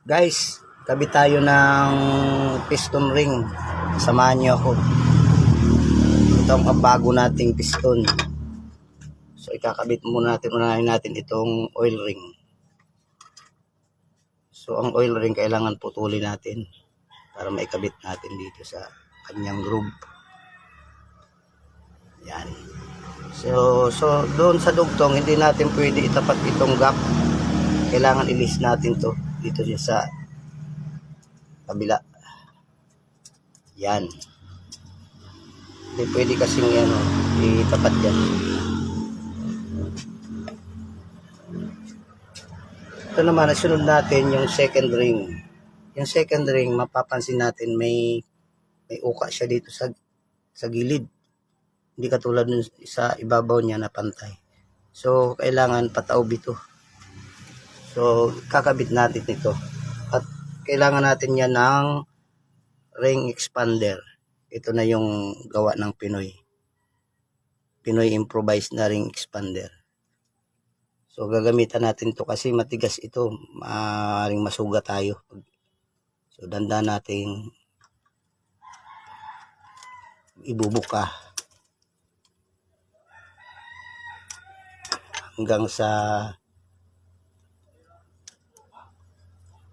Guys, kabit tayo ng piston ring. Samahan niyo ako. Ito ang bago nating piston. So ikakabit muna natin, unahin natin itong oil ring. So ang oil ring kailangan putulin natin para maikabit natin dito sa kanyang groove. Yan. So doon sa dugtong hindi natin pwede itapat itong gap. Kailangan ilis natin to dito din sa kabila. Yan. Hindi pwede kasing itapat yan. Ito naman, nasunod natin yung second ring. Yung second ring, mapapansin natin may uka siya dito sa gilid. Hindi katulad nun sa ibabaw niya na pantay. So, kailangan pataob ito. So, kakabit natin ito. At kailangan natin yan ng ring expander. Ito na yung gawa ng Pinoy. Pinoy improvised na ring expander. So, gagamitan natin to kasi matigas ito. Maaaring masuga tayo. So, dandan natin ibubuka hanggang sa